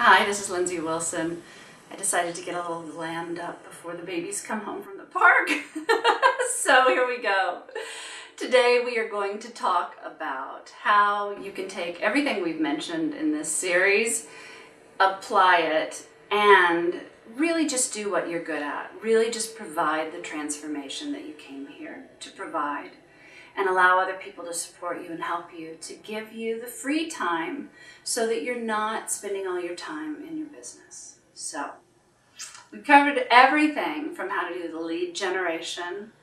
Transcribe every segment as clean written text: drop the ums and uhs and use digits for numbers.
Hi, this is Lindsay Wilson. I decided to get a little glammed up before the babies come home from the park. So here we go. Today we are going to talk about how you can take everything we've mentioned in this series, apply it, and really just do what you're good at. Really just provide the transformation that you came here to provide, and allow other people to support you and help you, to give you the free time so that you're not spending all your time in your business. So we've covered everything from how to do the lead generation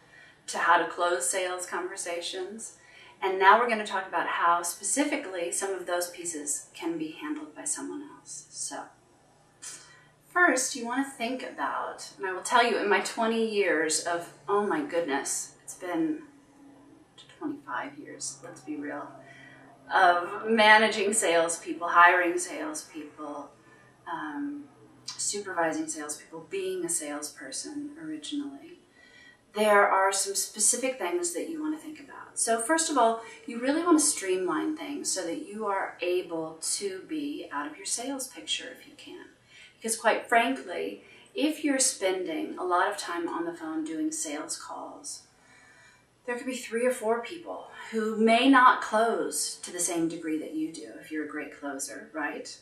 to how to close sales conversations. And now we're going to talk about how specifically some of those pieces can be handled by someone else. So first, you want to think about, and I will tell you in my 20 years of, oh my goodness, it's been 25 years, let's be real, of managing salespeople, hiring salespeople, supervising salespeople, being a salesperson originally. There are some specific things that you want to think about. So first of all, you really want to streamline things so that you are able to be out of your sales picture if you can. Because quite frankly, if you're spending a lot of time on the phone doing sales calls, there could be 3 or 4 people who may not close to the same degree that you do if you're a great closer, right?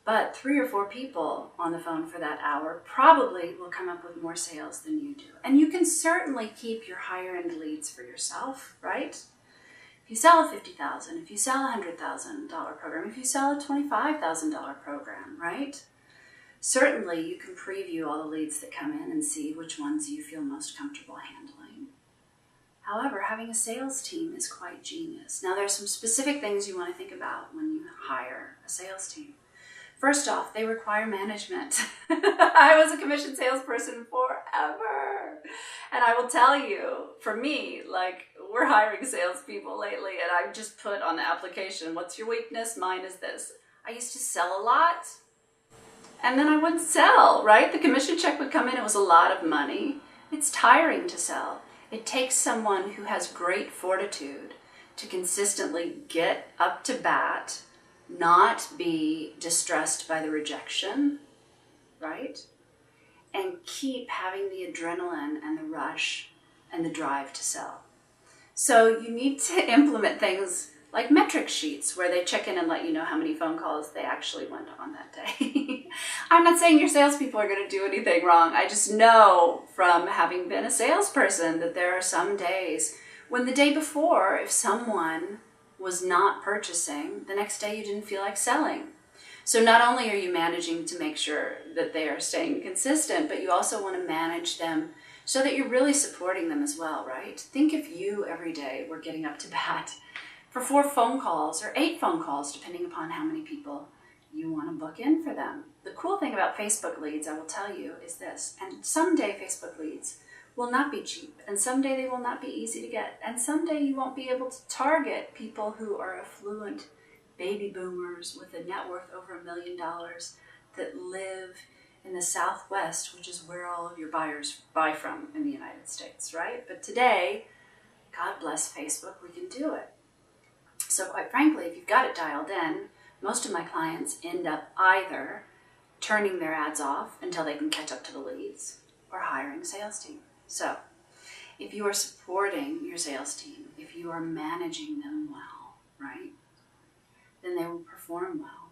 But 3 or 4 people on the phone for that hour probably will come up with more sales than you do. And you can certainly keep your higher end leads for yourself, right? If you sell a $50,000, if you sell a $100,000 program, if you sell a $25,000 program, right? Certainly you can preview all the leads that come in and see which ones you feel most comfortable handling. However, having a sales team is quite genius. Now, there's some specific things you want to think about when you hire a sales team. First off, they require management. I was a commission salesperson forever. And I will tell you, for me, like, we're hiring salespeople lately, and I've just put on the application, what's your weakness? Mine is this. I used to sell a lot, and then I wouldn't sell, right? The commission check would come in, it was a lot of money. It's tiring to sell. It takes someone who has great fortitude to consistently get up to bat, not be distressed by the rejection, right? And keep having the adrenaline and the rush and the drive to sell. So you need to implement things like metric sheets where they check in and let you know how many phone calls they actually went on that day. I'm not saying your salespeople are going to do anything wrong. I just know from having been a salesperson that there are some days when the day before, if someone was not purchasing, the next day you didn't feel like selling. So not only are you managing to make sure that they are staying consistent, but you also want to manage them so that you're really supporting them as well, right? Think if you every day were getting up to bat for 4 phone calls or 8 phone calls, depending upon how many people you want to book in for them. The cool thing about Facebook leads, I will tell you, is this. And someday Facebook leads will not be cheap, and someday they will not be easy to get, and someday you won't be able to target people who are affluent baby boomers with a net worth over $1 million that live in the Southwest, which is where all of your buyers buy from in the United States, right? But today, God bless Facebook, we can do it. So quite frankly, if you've got it dialed in, most of my clients end up either turning their ads off until they can catch up to the leads or hiring a sales team. So if you are supporting your sales team, if you are managing them well, right, then they will perform well.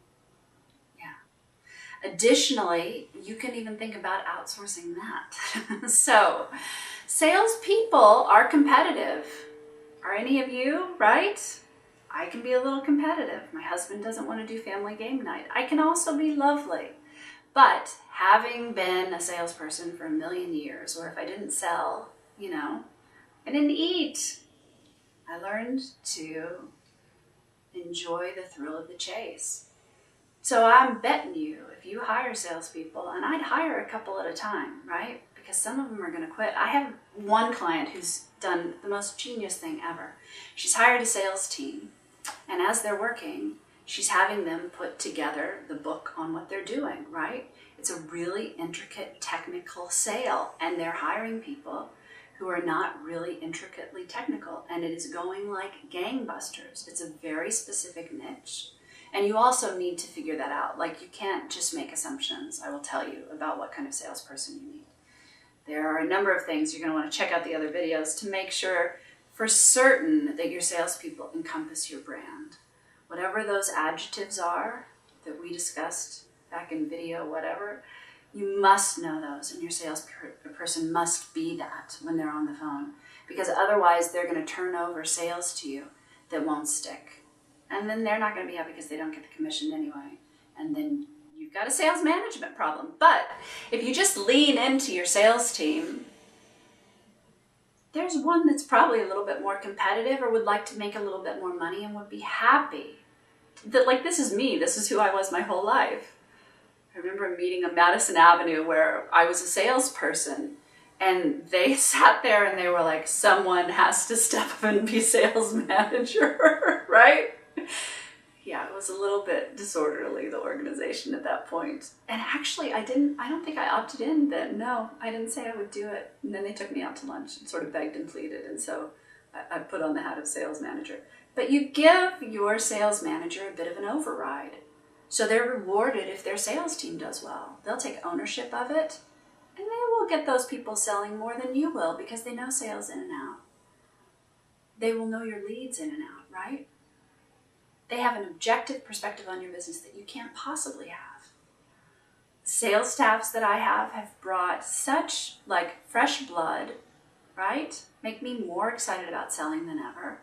Yeah. Additionally, you can even think about outsourcing that. So salespeople are competitive. Are any of you, right? I can be a little competitive. My husband doesn't want to do family game night. I can also be lovely. But having been a salesperson for 1 million years, or if I didn't sell, I didn't eat. I learned to enjoy the thrill of the chase. So I'm betting you, if you hire salespeople, and I'd hire a couple at a time, right? Because some of them are going to quit. I have one client who's done the most genius thing ever. She's hired a sales team. And as they're working, she's having them put together the book on what they're doing, right? It's a really intricate technical sale, and they're hiring people who are not really intricately technical, and it is going like gangbusters. It's a very specific niche, And you also need to figure that out. Like, you can't just make assumptions, I will tell you, about what kind of salesperson you need. There are a number of things you're going to want to check out the other videos to make sure for certain that your salespeople encompass your brand. Whatever those adjectives are that we discussed back in video, whatever, you must know those, and your salesperson must be that when they're on the phone, because otherwise they're going to turn over sales to you that won't stick. And then they're not going to be happy because they don't get the commission anyway. And then you've got a sales management problem. But if you just lean into your sales team, there's one that's probably a little bit more competitive or would like to make a little bit more money and would be happy. That, like, this is me. This is who I was my whole life. I remember meeting on Madison Avenue where I was a salesperson, and they sat there and they were like, someone has to step up and be sales manager, right? Yeah, it was a little bit disorderly, the organization at that point. And actually, I don't think I opted in then. No, I didn't say I would do it. And then they took me out to lunch and sort of begged and pleaded. And so I put on the hat of sales manager. But you give your sales manager a bit of an override. So they're rewarded if their sales team does well. They'll take ownership of it, and they will get those people selling more than you will because they know sales in and out. They will know your leads in and out, right? They have an objective perspective on your business that you can't possibly have. Sales staffs that I have brought such like fresh blood, right? Make me more excited about selling than ever.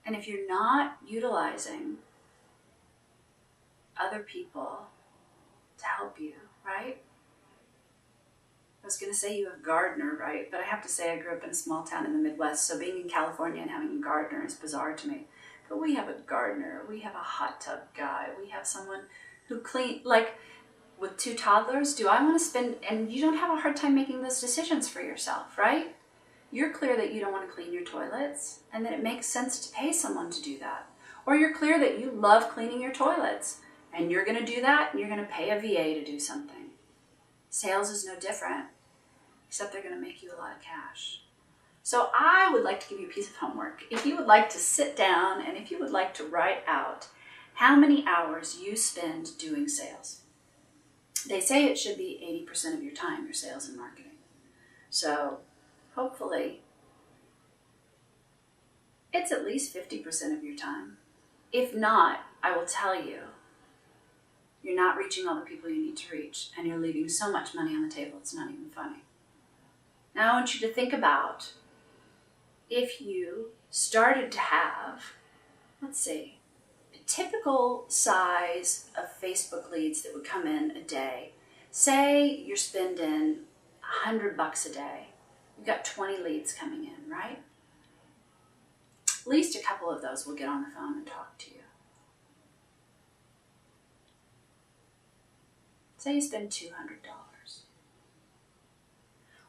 And if you're not utilizing other people to help you, right? I was going to say you have a gardener, right? But I have to say I grew up in a small town in the Midwest, so being in California and having a gardener is bizarre to me. But we have a gardener, we have a hot tub guy, we have someone who clean, like with 2 toddlers, do I want to spend, and you don't have a hard time making those decisions for yourself, right? You're clear that you don't want to clean your toilets and that it makes sense to pay someone to do that. Or you're clear that you love cleaning your toilets and you're going to do that and you're going to pay a VA to do something. Sales is no different, except they're going to make you a lot of cash. So I would like to give you a piece of homework. If you would like to sit down and if you would like to write out how many hours you spend doing sales. They say it should be 80% of your time, your sales and marketing. So hopefully it's at least 50% of your time. If not, I will tell you, you're not reaching all the people you need to reach, and you're leaving so much money on the table, it's not even funny. Now I want you to think about if you started to have, let's see, a typical size of Facebook leads that would come in a day. Say you're spending $100 a day. You've got 20 leads coming in, right? At least a couple of those will get on the phone and talk to you. Say you spend $200.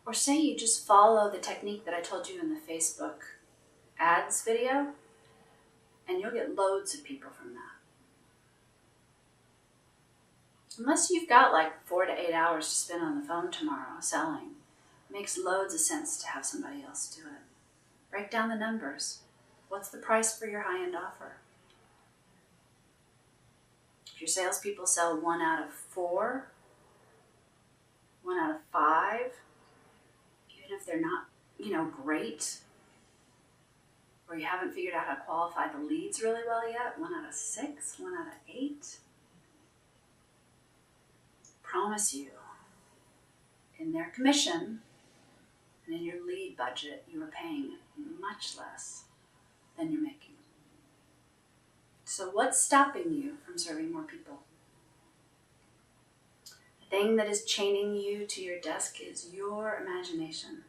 Or say you just follow the technique that I told you in the Facebook ads video, and you'll get loads of people from that. Unless you've got like 4 to 8 hours to spend on the phone tomorrow selling, it makes loads of sense to have somebody else do it. Break down the numbers. What's the price for your high-end offer? If your salespeople sell 1 out of 4, 1 out of 5, even if they're not, great, or you haven't figured out how to qualify the leads really well yet, 1 out of 6, 1 out of 8, promise you, in their commission and in your lead budget, you are paying much less than you're making. So what's stopping you from serving more people? The thing that is chaining you to your desk is your imagination.